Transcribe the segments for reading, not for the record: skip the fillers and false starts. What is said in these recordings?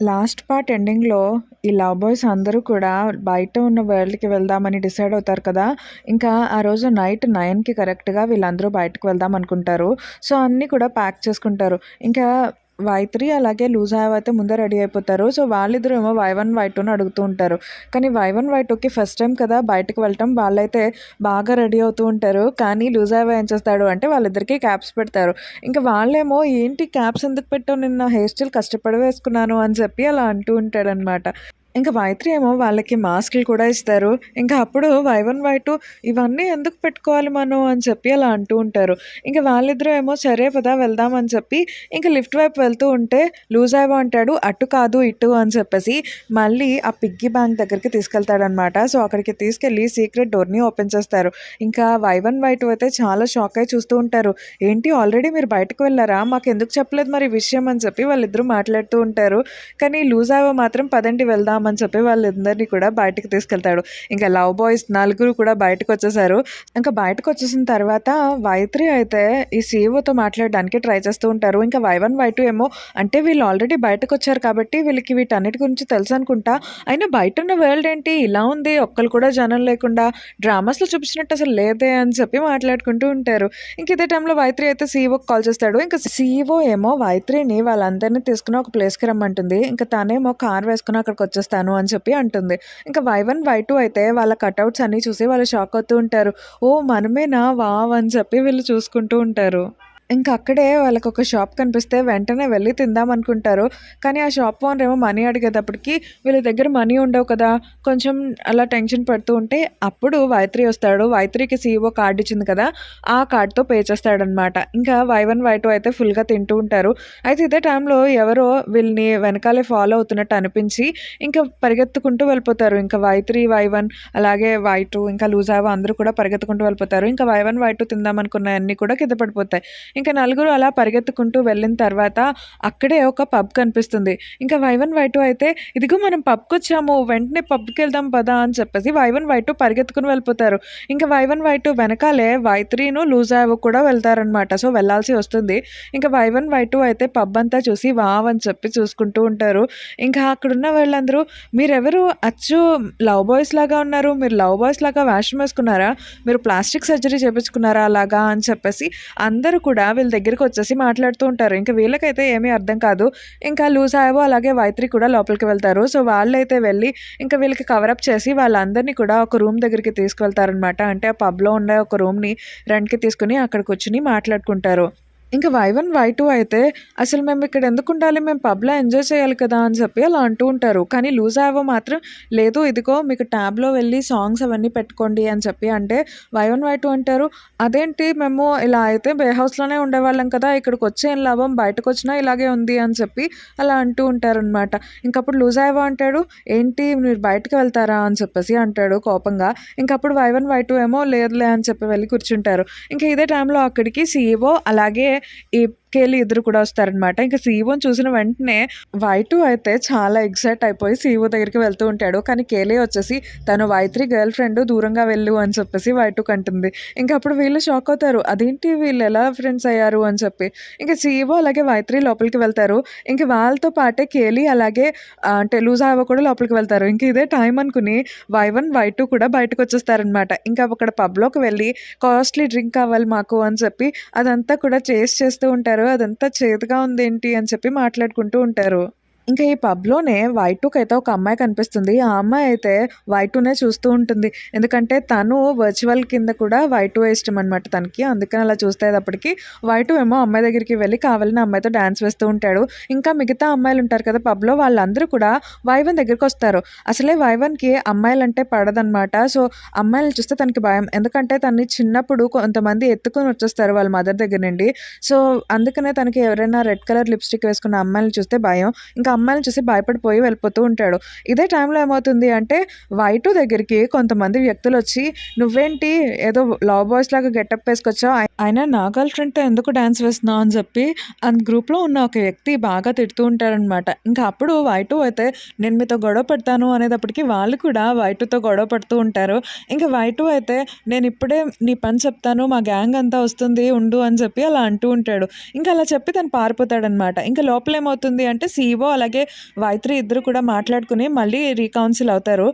Last part ఎండింగ్‌లో ఈ love boys అందరూ కూడా బయట ఉన్న వరల్డ్‌కి వెళ్దామని డిసైడ్ అవుతారు కదా! ఇంకా ఆ రోజు నైట్ 9కి కరెక్ట్‌గా వీళ్ళందరూ బయటకి వెళ్దాం అనుకుంటారు. సో, అన్నీ కూడా ప్యాక్ చేసుకుంటారు. ఇంకా వై3 అలాగే లూజావ్ అయితే ముందే రెడీ అయిపోతారు. సో, వాళ్ళిద్దరూ ఏమో వై1, వై2ని అడుగుతూ ఉంటారు. కానీ వై1, వై2కి ఫస్ట్ టైమ్ కదా బయటకి వెళ్ళటం. వాళ్ళైతే బాగా రెడీ అవుతూ ఉంటారు. కానీ లూజావ్ ఏం చేస్తాడు అంటే వాళ్ళిద్దరికీ క్యాప్స్ పెడతారు. ఇంక వాళ్ళేమో ఏంటి క్యాప్స్ ఎందుకు పెట్టావు? నిన్న హెయిర్ స్టైల్ కష్టపడి వేసుకున్నాను అని చెప్పి అలా అంటూ ఉంటాడనమాట. ఇంక వై3 ఏమో వాళ్ళకి మాస్కులు కూడా ఇస్తారు. ఇంకా అప్పుడు వై1, వై2 ఇవన్నీ ఎందుకు పెట్టుకోవాలి మనం అని చెప్పి అలా అంటూ ఉంటారు. ఇంక వాళ్ళిద్దరూ ఏమో సరే పద వెళ్దాం అని చెప్పి ఇంక లిఫ్ట్ వైపు వెళ్తూ ఉంటే లూజావో అంటాడు అటు కాదు ఇటు అని చెప్పేసి మళ్ళీ ఆ పిగ్గీ బ్యాంక్ దగ్గరికి తీసుకెళ్తాడనమాట. సో, అక్కడికి తీసుకెళ్ళి సీక్రెట్ డోర్‌ని ఓపెన్ చేస్తారు. ఇంకా వై1, వై2 అయితే చాలా షాక్ అయ్యి చూస్తూ ఉంటారు. ఏంటి ఆల్రెడీ మీరు బయటకు వెళ్లారా? మాకెందుకు చెప్పలేదు మరి ఈ విషయం అని చెప్పి వాళ్ళిద్దరూ మాట్లాడుతూ ఉంటారు. కానీ లూజావో మాత్రం పదండి వెళ్దాం అని చెప్పి వాళ్ళందరినీ కూడా బయటకి తీసుకెళ్తాడు. ఇంకా లవ్ బాయ్స్ నలుగురు కూడా బయటకొచ్చేసారు. ఇంకా బయటకొచ్చేసిన తర్వాత వై3 అయితే ఈ సీఈఓతో మాట్లాడడానికి ట్రై చేస్తూ ఉంటారు. ఇంకా వై1, వై2 ఏమో అంటే వీళ్ళు ఆల్రెడీ బయటకొచ్చారు కాబట్టి వీళ్ళకి వీటన్నిటి గురించి తెలుసనుకుంటా. అయినా బయటున్న వరల్డ్ ఏంటి ఇలా ఉంది, ఒక్కళ్ళు కూడా జనం లేకుండా డ్రామాస్‌లో చూపించినట్టు అసలు లేదే అని చెప్పి మాట్లాడుకుంటూ ఉంటారు. ఇంక ఇదే టైంలో వై3 అయితే సీఈఓకి కాల్ చేస్తాడు. ఇంకా సీఈఓ ఏమో వై3ని వాళ్ళందరినీ తీసుకొని ఒక ప్లేస్‌కి రమ్మంటుంది. ఇంకా తనేమో కార్ వేసుకొని అక్కడికొచ్చేస్తాను అని చెప్పి అంటుంది. ఇంకా వై1, వై2 అయితే వాళ్ళ కటౌట్స్ అన్నీ చూసి వాళ్ళు షాక్ అవుతూ ఉంటారు. ఓహ్! మనమేనా వావ్! అని చెప్పి వీళ్ళు చూసుకుంటూ ఉంటారు. ఇంక అక్కడే వాళ్ళకొక షాప్ కనిపిస్తే వెంటనే వెళ్లి తిందామనుకుంటారు. కానీ ఆ షాప్ ఓనర్ ఏమో మనీ అడిగేటప్పటికి వీళ్ళ దగ్గర మనీ ఉండవు కదా! కొంచెం అలా టెన్షన్ పడుతూ ఉంటే అప్పుడు వై3 వస్తాడు. వై3కి సీఈఓ కార్డ్ ఇచ్చింది కదా! ఆ కార్డ్‌తో పే చేస్తాడనమాట. ఇంకా వై1, వై2 అయితే ఫుల్‌గా తింటూ ఉంటారు. అయితే ఇదే టైంలో ఎవరో వీళ్ళని వెనకాలే ఫాలో అవుతున్నట్టు అనిపించి ఇంకా పరిగెత్తుకుంటూ వెళ్ళిపోతారు. ఇంకా వై3, వై1 అలాగే వై2 ఇంకా లూజావో అందరూ కూడా పరిగెత్తుకుంటూ వెళ్ళిపోతారు. ఇంకా వై1, వై2 తిందామనుకున్నయన్నీ కూడా కింద పడిపోతాయి. ఇంకా నలుగురు అలా పరిగెత్తుకుంటూ వెళ్ళిన తర్వాత అక్కడే ఒక పబ్ కనిపిస్తుంది. ఇంకా వై1, వై2 అయితే ఇదిగో మనం పబ్‌కొచ్చాము వెంటనే పబ్‌కెళ్దాం పదా అని చెప్పేసి వై1, వై2 పరిగెత్తుకొని వెళ్ళిపోతారు. ఇంకా వై1, వై2 వెనకాలే వై3ను లూజావో కూడా వెళ్తారనమాట. సో, వెళ్ళాల్సి వస్తుంది. ఇంకా వై1, వై2 అయితే పబ్ అంతా చూసి వావ్! అని చెప్పి చూసుకుంటూ ఉంటారు. ఇంకా అక్కడున్న వాళ్ళందరూ మీరెవరు అచ్చు లవ్ బాయ్స్ లాగా ఉన్నారు. మీరు లవ్ బాయ్స్ లాగా వేషం వేసుకున్నారా? మీరు ప్లాస్టిక్ సర్జరీ చేపించుకున్నారా అలాగా అని చెప్పేసి అందరూ కూడా వీళ్ళ దగ్గరికొచ్చేసి మాట్లాడుతూ ఉంటారు. ఇంక వీళ్ళకైతే ఏమీ అర్థం కాదు. ఇంకా లూజావో అలాగే వై3 కూడా లోపలికి వెళ్తారు. సో, వాళ్ళైతే వెళ్ళి ఇంకా వీళ్ళకి కవరప్ చేసి వాళ్ళందరినీ కూడా ఒక రూమ్ దగ్గరికి తీసుకువెళ్తారనమాట. అంటే ఆ పబ్‌లో ఉన్న ఒక రూమ్‌ని రెంట్‌కి తీసుకొని అక్కడ కూర్చొని మాట్లాడుకుంటారు. ఇంకా వై1, వై2 అయితే అసలు మేమిక్కడ ఎందుకుండాలి? మేము పబ్‌లో ఎంజాయ్ చేయాలి కదా! అని చెప్పి అలా అంటూ ఉంటారు. కానీ లూజావో మాత్రం లేదు ఇదిగో మీకు ట్యాబ్‌లో వెళ్ళి సాంగ్స్ అవన్నీ పెట్టుకోండి అని చెప్పి అంటే వై1, వై2 అంటారు అదేంటి మేము ఇలా అయితే బే హౌస్‌లోనే ఉండేవాళ్ళం కదా! ఇక్కడికొచ్చి ఏం లాభం బయటకొచ్చినా ఇలాగే ఉంది అని చెప్పి అలా అంటూ ఉంటారనమాట. ఇంకప్పుడు లూజావో అంటాడు ఏంటి మీరు బయటకి వెళ్తారా? అని చెప్పేసి అంటాడు కోపంగా. ఇంకప్పుడు వై1, వై2 ఏమో లేదులే అని చెప్పి వెళ్ళి కూర్చుంటారు. ఇంక ఇదే టైంలో అక్కడికి సీఈఓ అలాగే ఈ కేలి ఇద్దరు కూడా వస్తారనమాట. ఇంక సీఈఓని చూసిన వెంటనే వై2 అయితే చాలా ఎక్సైట్ అయిపోయి సీఈఓ దగ్గరికి వెళ్తూ ఉంటాడు. కానీ కేలి వచ్చేసి తను వై3 గర్ల్ ఫ్రెండ్ దూరంగా వెళ్ళు అని చెప్పేసి వై2కి అంటుంది. ఇంక అప్పుడు వీళ్ళు షాక్ అవుతారు. అదేంటి వీళ్ళు ఎలా ఫ్రెండ్స్ అయ్యారు అని చెప్పి. ఇంక సీఈఓ అలాగే వై3 లోపలికి వెళ్తారు. ఇంక వాళ్ళతో పాటే కేలి అలాగే అంటే లూజావో కూడా లోపలికి వెళ్తారు. ఇంక ఇదే టైం అనుకుని వై1, వై2 కూడా బయటకొచ్చేస్తారనమాట. ఇంకా అక్కడ పబ్‌లోకి వెళ్ళి కాస్ట్‌లీ డ్రింక్ కావాలి మాకు అని చెప్పి అదంతా కూడా చేస్తూ ఉంటారు. అదంతా చేదుగా ఉందేంటి అని చెప్పి మాట్లాడుకుంటూ ఉంటారు. ఇంకా ఈ పబ్‌లోనే వై2కైతే ఒక అమ్మాయి కనిపిస్తుంది. ఆ అమ్మాయి అయితే వై2నే చూస్తూ ఉంటుంది. ఎందుకంటే తను వర్చువల్ కింద కూడా వై2 ఇష్టమనమాట తనకి. అందుకని అలా చూసేటప్పటికి వై2 ఏమో అమ్మాయి దగ్గరికి వెళ్ళి కావాలని అమ్మాయితో డాన్స్ వేస్తూ ఉంటాడు. ఇంకా మిగతా అమ్మాయిలు ఉంటారు కదా పబ్‌లో వాళ్ళందరూ కూడా వై1 దగ్గరికొస్తారు. అసలే వై1కి అమ్మాయిలంటే పడదనమాట. సో, అమ్మాయిలని చూస్తే తనకి భయం. ఎందుకంటే తనని చిన్నప్పుడు కొంతమంది ఎత్తుకొని వచ్చేస్తారు వాళ్ళ మదర్ దగ్గర నుండి. సో, అందుకనే తనకి ఎవరైనా రెడ్ కలర్ లిప్‌స్టిక్ వేసుకున్న అమ్మాయిలని చూస్తే భయం. ఇంకా అమ్మాయిలని చూసి భయపడిపోయి వెళ్ళిపోతూ ఉంటాడు. ఇదే టైంలో ఏమవుతుంది అంటే వై2 దగ్గరికి కొంతమంది వ్యక్తులొచ్చి "నువ్వేంటి ఏదో లవ్ బాయ్స్ లాగా గెటప్ వేసుకొచ్చావు. అయినా నా గర్ల్ ఫ్రెండ్‌తో ఎందుకు డాన్స్ వేస్తున్నావు" అని చెప్పి గ్రూప్‌లో ఉన్న ఒక వ్యక్తి బాగా తిడుతూ ఉంటారనమాట. ఇంకా అప్పుడు వై2 అయితే నేను మీతో గొడవ పడతాను అనేటప్పటికి వాళ్ళు కూడా వై2తో గొడవ పడుతూ ఉంటారు. ఇంకా వై2 అయితే నేను ఇప్పుడే నీ పని చెప్తాను మా గ్యాంగ్ అంతా వస్తుంది ఉండు అని చెప్పి అలా అంటూ ఉంటాడు. ఇంకా అలా చెప్పి తను పారిపోతాడనమాట. ఇంకా లోపల ఏమవుతుంది అంటే సీఈఓ అలాగే వైత్రి ఇద్దరు కూడా మాట్లాడుకుని మళ్ళీ రీకౌన్సిల్ అవుతారు.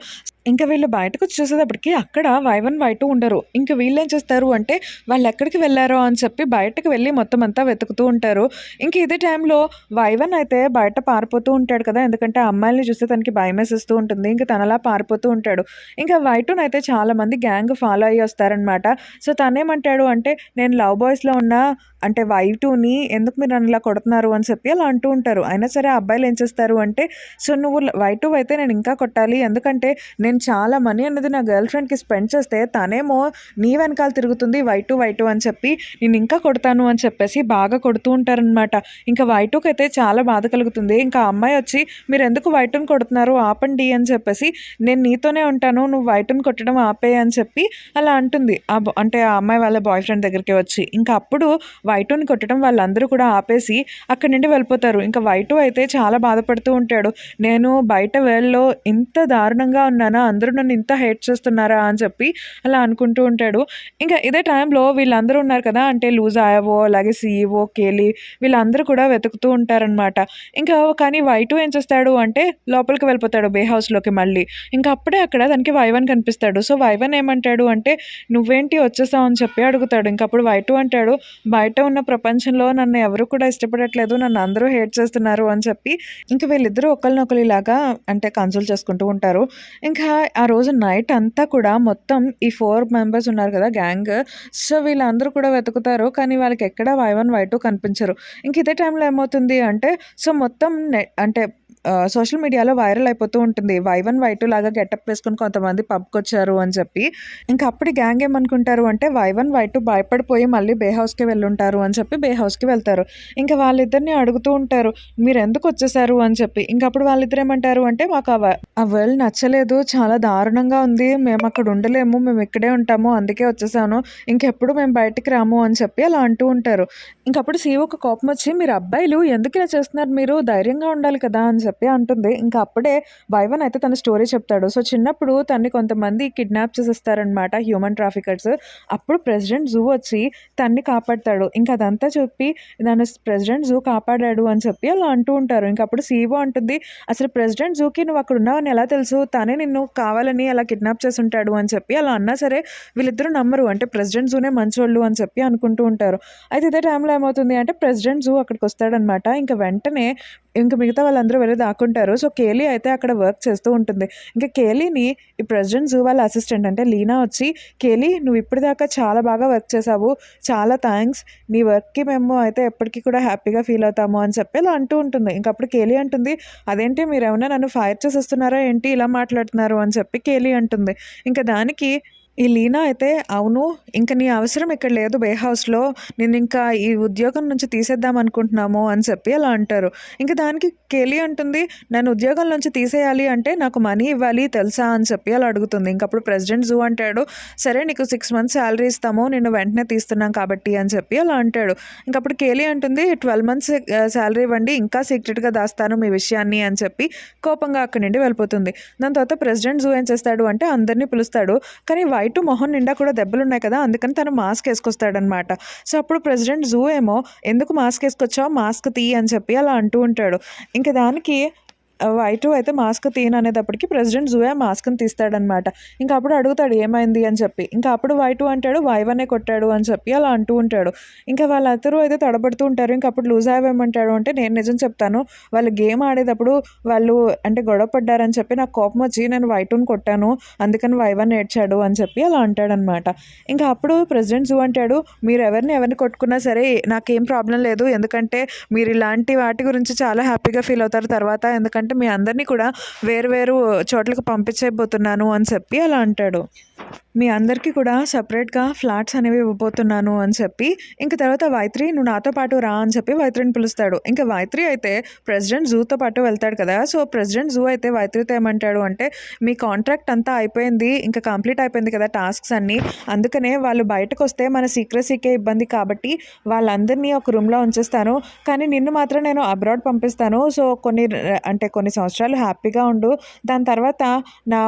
ఇంకా వీళ్ళు బయటకొచ్చి చూసేటప్పటికి అక్కడ వై1, వై2 ఉండరు. ఇంక వీళ్ళేం చేస్తారు అంటే వాళ్ళెక్కడికి వెళ్లారో అని చెప్పి బయటకి వెళ్ళి మొత్తం అంతా వెతుకుతూ ఉంటారు. ఇంక ఇదే టైంలో వై1 అయితే బయట పారిపోతూ ఉంటాడు కదా! ఎందుకంటే ఆ అమ్మాయిల్ని చూస్తే తనకి భయమేసేస్తూ ఉంటుంది. ఇంక తనలా పారిపోతూ ఉంటాడు. ఇంకా వై2నయితే చాలామంది గ్యాంగ్ ఫాలో అయ్యి వస్తారనమాట. సో, తనేమంటాడు అంటే నేను లవ్ బాయ్స్‌లో ఉన్న అంటే వై2ని ఎందుకు మీరు నన్ను ఇలా కొడుతున్నారు అని చెప్పి అలా అంటూ ఉంటారు. అయినా సరే ఆ అబ్బాయిలు ఏం చేస్తారు అంటే సో, నువ్వు వై2 అయితే నేను ఇంకా కొట్టాలి. ఎందుకంటే నేను చాలా మనీ అనేది నా గర్ల్ ఫ్రెండ్‌కి స్పెండ్ చేస్తే తనేమో నీ వెనకాల తిరుగుతుంది వై2 అని చెప్పి నేను ఇంకా కొడతాను అని చెప్పేసి బాగా కొడుతూ ఉంటారనమాట. ఇంకా వై2కైతే చాలా బాధ కలుగుతుంది. ఇంకా ఆ అమ్మాయి వచ్చి మీరెందుకు వై2ని కొడుతున్నారు ఆపండి అని చెప్పేసి నేను నీతోనే ఉంటాను నువ్వు వై2ని కొట్టడం ఆపేయి అని చెప్పి అలా అంటుంది. అంటే ఆ అమ్మాయి వాళ్ళ బాయ్ ఫ్రెండ్ దగ్గరికి వచ్చి. ఇంకా అప్పుడు వై2ని కొట్టడం వాళ్ళందరూ కూడా ఆపేసి అక్కడి నుండి వెళ్ళిపోతారు. ఇంకా వై2 అయితే చాలా బాధపడుతూ ఉంటాడు. నేను బయట వరల్డ్‌లో ఇంత దారుణంగా ఉన్నానా? అందరూ నన్ను ఇంత హేట్ చేస్తున్నారా? అని చెప్పి అలా అనుకుంటూ ఉంటాడు. ఇంకా ఇదే టైంలో వీళ్ళందరూ ఉన్నారు కదా! అంటే లూజ్ ఆయవో, అలాగే సీఈఓ, కేలీ వీళ్ళందరూ కూడా వెతుకుతూ ఉంటారనమాట. ఇంకా కానీ వై2 ఏం చేస్తాడు అంటే లోపలికి వెళ్ళిపోతాడు బే హౌస్‌లోకి మళ్ళీ. ఇంకా అప్పుడే అక్కడ దానికి వై1 కనిపిస్తాడు. సో, వై1 ఏమంటాడు అంటే నువ్వేంటి వచ్చేసావు అని చెప్పి అడుగుతాడు. ఇంక అప్పుడు వై2 అంటాడు బయట ఉన్న ప్రపంచంలో నన్ను ఎవరు కూడా ఇష్టపడట్లేదు. నన్ను అందరూ హేట్ చేస్తున్నారు అని చెప్పి ఇంక వీళ్ళిద్దరూ ఒకళ్ళనొకళ్ళు ఇలాగా అంటే కన్సోల్ చేసుకుంటూ ఉంటారు. ఇంకా ఆ రోజు నైట్ అంతా కూడా మొత్తం ఈ 4 మెంబర్స్ ఉన్నారు కదా గ్యాంగ్. సో, వీళ్ళందరూ కూడా వెతుకుతారు. కానీ వాళ్ళకి ఎక్కడ వై1, వై2 కనిపించరు. ఇంక ఇదే టైంలో ఏమవుతుంది అంటే సో, మొత్తం అంటే సోషల్ మీడియాలో వైరల్ అయిపోతూ ఉంటుంది. వై1, వై2 లాగా గెటప్ వేసుకొని కొంతమంది పబ్‌కొచ్చారు అని చెప్పి. ఇంక అప్పుడు గ్యాంగ్ ఏమనుకుంటారు అంటే వై1, వై2 భయపడిపోయి మళ్ళీ బే హౌస్‌కే వెళ్ళుంటారు అని చెప్పి బే హౌస్‌కి వెళ్తారు. ఇంక వాళ్ళిద్దరిని అడుగుతూ ఉంటారు. మీరెందుకు వచ్చేసారు అని చెప్పి. ఇంక అప్పుడు వాళ్ళిద్దరు ఏమంటారు అంటే మాకు ఆ వరల్డ్ నచ్చలేదు. చాలా దారుణంగా ఉంది. మేము అక్కడ ఉండలేము. మేము ఇక్కడే ఉంటాము. అందుకే వచ్చేసాను. ఇంకెప్పుడు మేము బయటికి రాము అని చెప్పి అలా అంటూ ఉంటారు. ఇంకప్పుడు సీఈఓకి కోపం వచ్చి మీరు అబ్బాయిలు ఎందుకు ఇలా చేస్తున్నారు మీరు? ధైర్యంగా ఉండాలి కదా! అని చెప్పి అంటుంది. ఇంకా అప్పుడే వై1 అయితే తన స్టోరీ చెప్తాడు. సో, చిన్నప్పుడు తనని కొంతమంది కిడ్నాప్ చేసేస్తారనమాట హ్యూమన్ ట్రాఫికర్స్. అప్పుడు ప్రెసిడెంట్ జూ వచ్చి తనని కాపాడతాడు. ఇంక అదంతా చెప్పి నన్ను ప్రెసిడెంట్ జూ కాపాడాడు అని చెప్పి అలా అంటూ ఉంటారు. ఇంక అప్పుడు సీఈఓ అంటుంది అసలు ప్రెసిడెంట్ జూకి నువ్వు అక్కడ ఉన్నావని ఎలా తెలుసు? తనే నిన్ను కావాలని అలా కిడ్నాప్ చేసి ఉంటాడు అని చెప్పి అలా అన్నా సరే వీళ్ళిద్దరూ నమ్మరు. అంటే ప్రెసిడెంట్ జూనే మంచోళ్ళు అని చెప్పి అనుకుంటూ ఉంటారు. అయితే ఇదే టైంలో ఏమవుతుంది అంటే ప్రెసిడెంట్ జూ అక్కడికి వస్తాడనమాట. ఇంక వెంటనే ఇంక మిగతా వాళ్ళందరూ వెళ్ళి దాక్కుంటారు. సో, కేలీ అయితే అక్కడ వర్క్ చేస్తూ ఉంటుంది. ఇంకా కేలీని ఈ ప్రెసిడెంట్ జూ వాళ్ళ అసిస్టెంట్ అంటే లీనా వచ్చి కేలీ నువ్వు ఇప్పటిదాకా చాలా బాగా వర్క్ చేసావు. చాలా థ్యాంక్స్. నీ వర్క్‌కి మేము అయితే ఎప్పటికి కూడా హ్యాపీగా ఫీల్ అవుతాము అని చెప్పి ఇలా అంటూ ఉంటుంది. ఇంక అప్పుడు కేలీ అంటుంది అదేంటి మీరేమన్నా నన్ను ఫైర్ చేసేస్తున్నారా ఏంటి ఇలా మాట్లాడుతున్నారు అని చెప్పి కేలీ అంటుంది. ఇంక దానికి ఈ లీనా అయితే అవును ఇంక నీ అవసరం ఇక్కడ లేదు బే హౌస్‌లో. నిన్నింకా ఈ ఉద్యోగం నుంచి తీసేద్దాం అనుకుంటున్నాము అని చెప్పి అలా అంటారు. ఇంక దానికి కేలీ అంటుంది నన్ను ఉద్యోగం నుంచి తీసేయాలి అంటే నాకు మనీ ఇవ్వాలి తెలుసా అని చెప్పి అలా అడుగుతుంది. ఇంకప్పుడు ప్రెసిడెంట్ జూ అంటాడు సరే నీకు 6 మంత్స్ సాలరీ ఇస్తాము. నిన్ను వెంటనే తీస్తున్నాం కాబట్టి అని చెప్పి అలా అంటాడు. ఇంకప్పుడు కేలీ అంటుంది 12 మంత్స్ సాలరీ ఇవ్వండి. ఇంకా సీక్రెట్‌గా దాస్తాను మీ విషయాన్ని అని చెప్పి కోపంగా అక్కడి నుండి వెళ్ళిపోతుంది. దాని తర్వాత ప్రెసిడెంట్ జూ ఏం చేస్తాడు అంటే అందరిని పిలుస్తాడు. కానీ వై2 మొహం నిండా కూడా దెబ్బలున్నాయి కదా! అందుకని తను మాస్క్ ఏసుకొస్తాడనమాట. సో, అప్పుడు ప్రెసిడెంట్ జూ ఏమో ఎందుకు మాస్క్ ఏసుకొచ్చావు? మాస్క్ తీయి అని చెప్పి అలా అంటూ ఉంటాడు. ఇంక దానికి వై2 అయితే మాస్క్ తీయను అనేటప్పటికి ప్రెసిడెంట్ జూ ఆ మాస్క్‌ని తీస్తాడనమాట. ఇంక అప్పుడు అడుగుతాడు ఏమైంది అని చెప్పి. ఇంకా అప్పుడు వై2 అంటాడు వై1ఏ కొట్టాడు అని చెప్పి అలా అంటూ ఉంటాడు. ఇంకా వాళ్ళందరూ అయితే తడబడుతూ ఉంటారు. ఇంక అప్పుడు లూజ్ ఆయవ్ ఏమంటాడు అంటే నేను నిజం చెప్తాను. వాళ్ళు గేమ్ ఆడేటప్పుడు వాళ్ళు అంటే గొడవ పడ్డారని చెప్పి నాకు కోపం వచ్చి నేను వై2ని కొట్టాను. అందుకని వై1 ఏడ్చాడు అని చెప్పి అలా అంటాడనమాట. ఇంకా అప్పుడు ప్రెసిడెంట్ జూ అంటాడు మీరు ఎవరిని కొట్టుకున్నా సరే నాకేం ప్రాబ్లం లేదు. ఎందుకంటే మీరు ఇలాంటి వాటి గురించి చాలా హ్యాపీగా ఫీల్ అవుతారు తర్వాత. ఎందుకంటే మీ అందరినీ కూడా వేరు వేరు చోట్లకి పంపించేయబోతున్నాను అని చెప్పి అలా అంటాడు. మీ అందరికీ కూడా సెపరేట్‌గా ఫ్లాట్స్ అనేవి ఇవ్వబోతున్నాను అని చెప్పి ఇంక తర్వాత వై3 నువ్వు నాతో పాటు రా అని చెప్పి వై3ని పిలుస్తాడు. ఇంక వై3 అయితే ప్రెసిడెంట్ జూతో పాటు వెళ్తాడు కదా! సో, ప్రెసిడెంట్ జూ అయితే వై3తో ఏమంటాడు అంటే మీ కాంట్రాక్ట్ అంతా అయిపోయింది. ఇంకా కంప్లీట్ అయిపోయింది కదా టాస్క్స్ అన్నీ. అందుకనే వాళ్ళు బయటకొస్తే మన సీక్రెసీకే ఇబ్బంది కాబట్టి వాళ్ళందరినీ ఒక రూమ్‌లో ఉంచేస్తాను. కానీ నిన్ను మాత్రం నేను అబ్రాడ్ పంపిస్తాను. సో, అంటే కొన్ని సంవత్సరాలు హ్యాపీగా ఉండు. దాని తర్వాత నా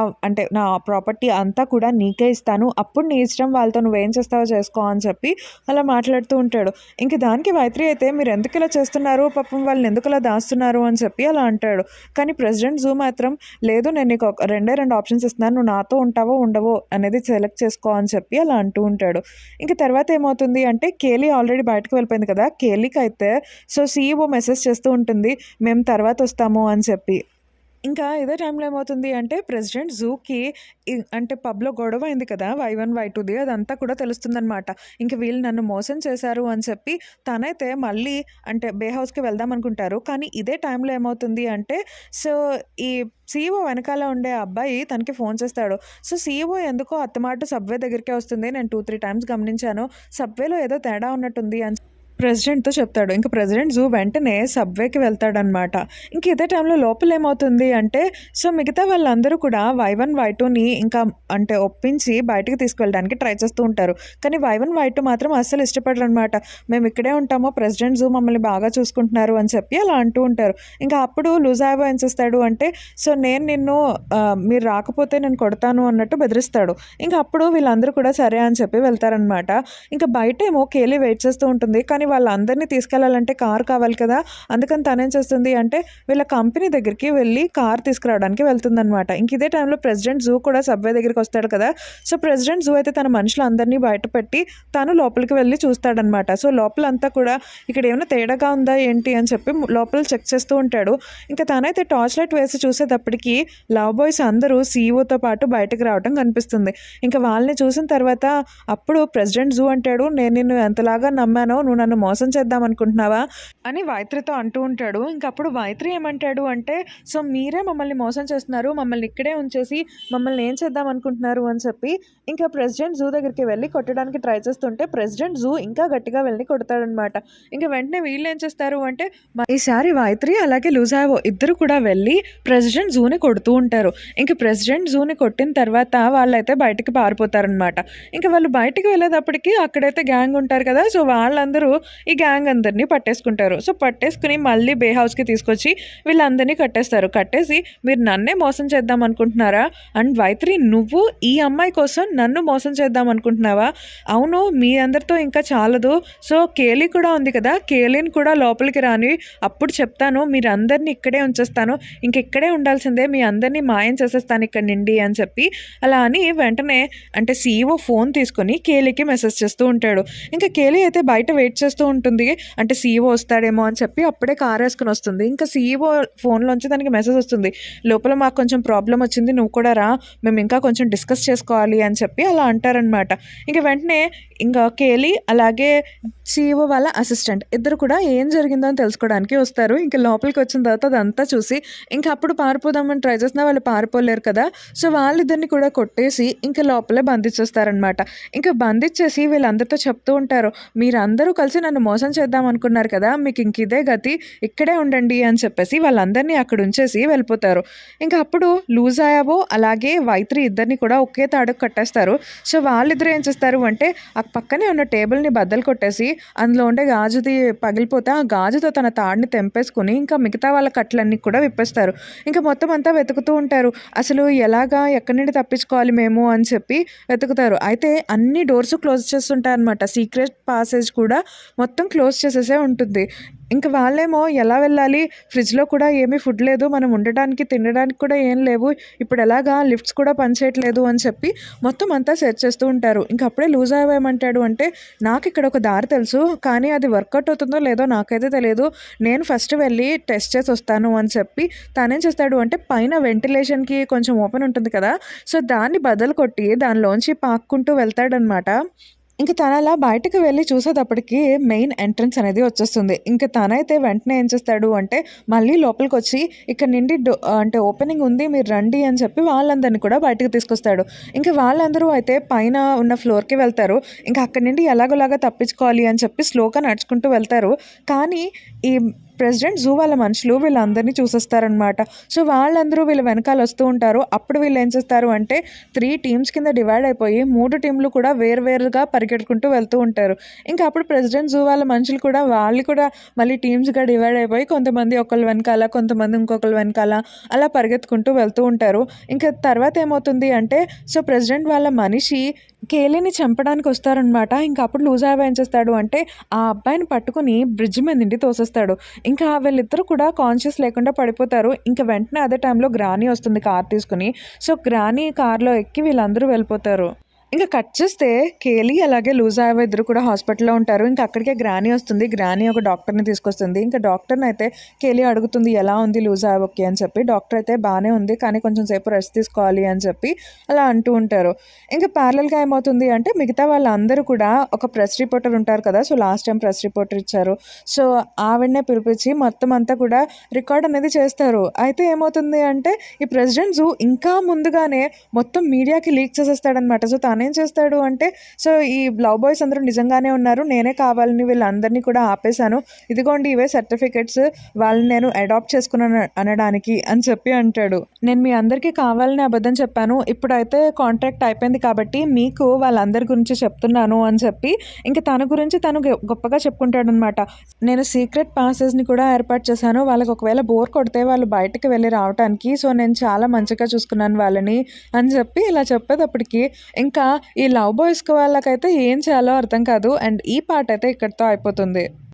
నా ప్రాపర్టీ అంతా కూడా నీకే ఇస్తాను. అప్పుడు నీ ఇష్టం వాళ్ళతో నువ్వేం చేస్తావో చేసుకో అని చెప్పి అలా మాట్లాడుతూ ఉంటాడు. ఇంక దానికి మైత్రి అయితే మీరెందుకు ఇలా చేస్తున్నారు? పాపం వాళ్ళని ఎందుకు అలా దాస్తున్నారు అని చెప్పి అలా అంటాడు. కానీ ప్రెసిడెంట్ జూ మాత్రం లేదు నేను నీకు రెండే 2 ఆప్షన్స్ ఇస్తున్నాను. నువ్వు నాతో ఉంటావో ఉండవో అనేది సెలెక్ట్ చేసుకో అని చెప్పి అలా అంటూ ఉంటాడు. ఇంక తర్వాత ఏమవుతుంది అంటే కేలీ ఆల్రెడీ బయటకు వెళ్ళిపోయింది కదా! కేలీకైతే సీఈఓ మెసేజ్ చేస్తూ ఉంటుంది. మేము తర్వాత వస్తాము అని చెప్పి. ఇంకా ఇదే టైంలో ఏమవుతుంది అంటే ప్రెసిడెంట్ జూకి పబ్‌లో గొడవ అయింది కదా! వై-1 వై-2ది అదంతా కూడా తెలుస్తుందనమాట. ఇంక వీళ్ళు నన్ను మోసం చేశారు అని చెప్పి తనైతే మళ్ళీ బే హౌస్‌కి వెళ్దాం అనుకుంటారు. కానీ ఇదే టైంలో ఏమవుతుంది అంటే సో, ఈ సీఈఓ వెనకాల ఉండే అబ్బాయి తనకి ఫోన్ చేస్తాడు. సీఈఓ ఎందుకో అత్తమాట సబ్‌వే దగ్గరికే వస్తుంది. నేను 2, 3 టైమ్స్ గమనించాను. సబ్‌వేలో ఏదో తేడా ఉన్నట్టుంది అని ప్రెసిడెంట్‌తో చెప్తాడు. ఇంక ప్రెసిడెంట్ జూ వెంటనే సబ్‌వేకి వెళ్తాడనమాట. ఇంక ఇదే టైంలో లోపలేమవుతుంది అంటే మిగతా వాళ్ళందరూ కూడా వై-1 వై-2ని ఇంకా ఒప్పించి బయటికి తీసుకువెళ్ళడానికి ట్రై చేస్తూ ఉంటారు. కానీ వై-1 వై-2 మాత్రం అస్సలు ఇష్టపడరనమాట. మేము ఇక్కడే ఉంటాము. ప్రెసిడెంట్ జూ మమ్మల్ని బాగా చూసుకుంటున్నారు అని చెప్పి అలా అంటూ ఉంటారు. ఇంకా అప్పుడు లూజాబో ఏం చేస్తాడు అంటే నేను నిన్ను మీరు రాకపోతే నేను కొడతాను అన్నట్టు బెదిరిస్తాడు. ఇంక అప్పుడు వీళ్ళందరూ కూడా సరే అని చెప్పి వెళ్తారనమాట. ఇంకా బయటేమో కేలీ వెయిట్ చేస్తూ ఉంటుంది. కానీ వాళ్ళందరినీ తీసుకెళ్లాలంటే కార్ కావాలి కదా! అందుకని తనేం చేస్తుంది అంటే వీళ్ళ కంపెనీ దగ్గరికి వెళ్ళి కార్ తీసుకురావడానికి వెళ్తుందనమాట. ఇంక ఇదే టైంలో ప్రెసిడెంట్ జూ కూడా సబ్‌వే దగ్గరికి వస్తాడు కదా! ప్రెసిడెంట్ జూ అయితే తన మనుషులందరినీ బయట పెట్టి తను లోపలికి వెళ్ళి చూస్తాడనమాట. లోపలంతా కూడా ఇక్కడ ఏమైనా తేడాగా ఉందా ఏంటి అని చెప్పి లోపల చెక్ చేస్తూ ఉంటాడు. ఇంకా తనైతే టార్చ్ లైట్ వేసి చూసేటప్పటికి లవ్ బాయ్స్ అందరూ సీఈఓతో పాటు బయటకు రావడం కనిపిస్తుంది. ఇంకా వాళ్ళని చూసిన తర్వాత అప్పుడు ప్రెసిడెంట్ జూ అంటాడు, నేను నిన్ను ఎంతలాగా నమ్మానో నువ్వు నన్ను మోసం చేద్దాం అనుకుంటున్నావా అని వైత్రితో అంటూ ఉంటాడు. ఇంకప్పుడు వైత్రి ఏమంటాడు అంటే మీరే మమ్మల్ని మోసం చేస్తున్నారు. మమ్మల్ని ఇక్కడే ఉంచేసి మమ్మల్ని ఏం చేద్దాం అనుకుంటున్నారు అని చెప్పి ఇంకా ప్రెసిడెంట్ జూ దగ్గరికి వెళ్ళి కొట్టడానికి ట్రై చేస్తుంటే ప్రెసిడెంట్ జూ ఇంకా గట్టిగా వెళ్ళి కొడతాడనమాట. ఇంకా వెంటనే వీళ్ళు ఏం చేస్తారు అంటే ఈసారి వైత్రి అలాగే లూజావో ఇద్దరు కూడా వెళ్ళి ప్రెసిడెంట్ జూని కొడుతూ ఉంటారు. ఇంకా ప్రెసిడెంట్ జూని కొట్టిన తర్వాత వాళ్ళైతే బయటికి పారిపోతారనమాట. ఇంకా వాళ్ళు బయటికి వెళ్ళేటప్పటికి అక్కడైతే గ్యాంగ్ ఉంటారు కదా! వాళ్ళందరూ ఈ గ్యాంగ్ అందరినీ పట్టేసుకుంటారు. పట్టేసుకుని మళ్ళీ బే హౌస్‌కి తీసుకొచ్చి వీళ్ళందరినీ కట్టేసి మీరు నన్నే మోసం చేద్దాం అనుకుంటున్నారా? అండ్ వైత్రి నువ్వు ఈ అమ్మాయి కోసం నన్ను మోసం చేద్దాం అనుకుంటున్నావా? అవును మీ అందరితో ఇంకా చాలదు. కేలీ కూడా ఉంది కదా! కేలీని కూడా లోపలికి రాని అప్పుడు చెప్తాను మీరందరినీ ఇక్కడే ఉంచేస్తాను. ఇంక ఇక్కడే ఉండాల్సిందే మీ అందరినీ మాయం చేసేస్తాను ఇక్కడి నుండి అని చెప్పి అలా అని వెంటనే సీఈఓ ఫోన్ తీసుకొని కేలీకి మెసేజ్ చేస్తూ ఉంటాడు. ఇంకా కేలీ అయితే బయట వెయిట్ చేస్తూ ఉంటుంది. సీఈఓ వస్తాడేమో అని చెప్పి అప్పుడే కార్ వేసుకుని వస్తుంది. ఇంకా సీఈఓ ఫోన్లోంచి దానికి మెసేజ్ వస్తుంది. లోపల మాకు కొంచెం ప్రాబ్లం వచ్చింది. నువ్వు కూడా రా. మేము ఇంకా కొంచెం డిస్కస్ చేసుకోవాలి అని చెప్పి అలా అంటారనమాట. ఇంక వెంటనే ఇంకా కేలీ అలాగే సీఈఓ వాళ్ళ అసిస్టెంట్ ఇద్దరు కూడా ఏం జరిగిందో అని తెలుసుకోవడానికి వస్తారు. ఇంకా లోపలికి వచ్చిన తర్వాత అదంతా చూసి ఇంకా అప్పుడు పారిపోదామని ట్రై చేసినా వాళ్ళు పారిపోలేరు కదా! వాళ్ళిద్దరిని కూడా కొట్టేసి ఇంకా లోపలే బంధించేస్తారనమాట. ఇంకా బంధించేసి వీళ్ళందరితో చెప్తూ ఉంటారు, మీరందరూ కలిసి నన్ను మోసం చేద్దాం అనుకున్నారు కదా! మీకు ఇంక ఇదే గతి, ఇక్కడే ఉండండి అని చెప్పేసి వాళ్ళందరినీ అక్కడ ఉంచేసి వెళ్ళిపోతారు. ఇంకా అప్పుడు లూజాయావో అలాగే వైత్రి ఇద్దరిని కూడా ఒకే తాడుకు కట్టేస్తారు. వాళ్ళిద్దరూ ఏం చేస్తారు అంటే ఆ పక్కనే ఉన్న టేబుల్ని బద్దలు కొట్టేసి అందులో ఉండే గాజుది పగిలిపోతే ఆ గాజుతో తన తాడుని తెంపేసుకుని ఇంకా మిగతా వాళ్ళ కట్లన్నీ కూడా విప్పేస్తారు. ఇంకా మొత్తం అంతా వెతుకుతూ ఉంటారు. అసలు ఎలాగా ఎక్కడి నుండి తప్పించుకోవాలి మేము అని చెప్పి వెతుకుతారు. అయితే అన్ని డోర్స్ క్లోజ్ చేస్తుంటారనమాట. సీక్రెట్ పాసేజ్ కూడా మొత్తం క్లోజ్ చేసేసే ఉంటుంది. ఇంక వాళ్ళేమో ఎలా వెళ్ళాలి, ఫ్రిడ్జ్లో కూడా ఏమీ ఫుడ్ లేదు, మనం ఉండడానికి తినడానికి కూడా ఏం లేవు, ఇప్పుడు ఎలాగా లిఫ్ట్స్ కూడా పనిచేయట్లేదు అని చెప్పి మొత్తం అంతా సెర్చ్ చేస్తూ ఉంటారు. ఇంక అప్పుడే లూజ్ ఏమంటాడు అంటే నాకు ఇక్కడ ఒక దారి తెలుసు, కానీ అది వర్కౌట్ అవుతుందో లేదో నాకైతే తెలియదు, నేను ఫస్ట్ వెళ్ళి టెస్ట్ చేసి వస్తాను అని చెప్పి తనేం చేస్తాడు అంటే పైన వెంటిలేషన్కి కొంచెం ఓపెన్ ఉంటుంది కదా, దాన్ని బద్దలు కొట్టి దానిలోంచి పాక్కుంటూ వెళ్తాడనమాట. ఇంక తనలా బయటకు వెళ్ళి చూసేటప్పటికి మెయిన్ ఎంట్రన్స్ అనేది వచ్చేస్తుంది. ఇంక తనైతే వెంటనే ఏం చేస్తాడు అంటే మళ్ళీ లోపలికొచ్చి ఇక్కడ నుండి ఓపెనింగ్ ఉంది మీరు రండి అని చెప్పి వాళ్ళందరినీ కూడా బయటకు తీసుకొస్తాడు. ఇంకా వాళ్ళందరూ అయితే పైన ఉన్న ఫ్లోర్‌కి వెళ్తారు. ఇంకా అక్కడి నుండి ఎలాగోలాగా తప్పించుకోవాలి అని చెప్పి స్లోగా నడుచుకుంటూ వెళ్తారు. కానీ ఈ ప్రెసిడెంట్ జూ వాళ్ళ మనుషులు వీళ్ళందరినీ చూసేస్తారనమాట. సో, వాళ్ళందరూ వీళ్ళ వెనకాల వస్తూ ఉంటారు. అప్పుడు వీళ్ళేం చేస్తారు అంటే 3 టీమ్స్ కింద డివైడ్ అయిపోయి 3 టీమ్‌లు కూడా వేరు వేరుగా పరిగెట్టుకుంటూ వెళ్తూ ఉంటారు. ఇంకా అప్పుడు ప్రెసిడెంట్ జూ వాళ్ళ మనుషులు కూడా వాళ్ళు కూడా మళ్ళీ టీమ్స్‌గా డివైడ్ అయిపోయి కొంతమంది ఒకళ్ళ వెనకాల, కొంతమంది ఇంకొకళ్ళ వెనకాల అలా పరిగెత్తుకుంటూ వెళ్తూ ఉంటారు. ఇంకా తర్వాత ఏమవుతుంది అంటే సో, ప్రెసిడెంట్ వాళ్ళ మనిషి కేలీని చంపడానికి వస్తారనమాట. ఇంక అప్పుడు లూజావో ఏం చేస్తాడు అంటే ఆ అబ్బాయిని పట్టుకొని బ్రిడ్జ్ మీద నుండి తోసేస్తాడు. ఇంకా వీళ్ళిద్దరూ కూడా కాన్షియస్ లేకుండా పడిపోతారు. ఇంక వెంటనే అదే టైంలో గ్రానీ వస్తుంది కార్ తీసుకొని. సో, గ్రానీ కార్‌లో ఎక్కి వీళ్ళందరూ వెళ్ళిపోతారు. ఇంక కట్ చేస్తే కేలీ అలాగే లూజావో ఇద్దరు కూడా హాస్పిటల్‌లో ఉంటారు. ఇంక అక్కడికే గ్రానీ వస్తుంది. గ్రానీ ఒక డాక్టర్‌ని తీసుకొస్తుంది. ఇంక డాక్టర్‌నయితే కేలీ అడుగుతుంది ఎలా ఉంది లూజావోకి అని చెప్పి. డాక్టర్ అయితే బానే ఉంది. కానీ కొంచెం సేపు రెస్ట్ తీసుకోవాలి అని చెప్పి అలా అంటూ ఉంటారు. ఇంక ప్యారలల్‌గా ఏమవుతుంది అంటే మిగతా వాళ్ళందరూ కూడా ఒక ప్రెస్ రిపోర్టర్ ఉంటారు కదా! So, last time press reporter ఇచ్చారు. సో, ఆవిడనే పిలిపించి మొత్తం అంతా కూడా రికార్డ్ అనేది చేస్తారు. అయితే ఏమవుతుంది అంటే ఈ ప్రెసిడెంట్ జూ ఇంకా ముందుగానే మొత్తం మీడియాకి లీక్ చేసేస్తాడనమాట. సో, తనేం చేస్తాడు అంటే సో, ఈ లవ్ బాయ్స్ అందరూ నిజంగానే ఉన్నారు. నేనే కావాలని వీళ్ళందరినీ కూడా ఆపేశాను. ఇదిగోండి ఇవే సర్టిఫికేట్స్ వాళ్ళని నేను అడాప్ట్ చేసుకున్నాను అనడానికి అని చెప్పి అంటాడు. నేను మీ అందరికీ కావాలని అబద్ధం చెప్పాను. ఇప్పుడైతే కాంట్రాక్ట్ అయిపోయింది కాబట్టి మీకు వాళ్ళందరి గురించి చెప్తున్నాను అని చెప్పి ఇంక తన గురించి తను గొప్పగా చెప్పుకుంటాడనమాట. నేను సీక్రెట్ పాసెస్‌ని కూడా ఏర్పాటు చేశాను. వాళ్ళకి ఒకవేళ బోర్ కొడితే వాళ్ళు బయటకి వెళ్ళి రావటానికి. సో, నేను చాలా మంచిగా చూసుకున్నాను వాళ్ళని అని చెప్పి ఇలా చెప్పేటప్పటికి ఇంకా ఈ లవ్ బాయ్స్‌కి వాళ్ళకైతే ఏం చేయాలో అర్థం కాదు. అండ్ ఈ పార్ట్ అయితే ఇక్కడితో అయిపోతుంది.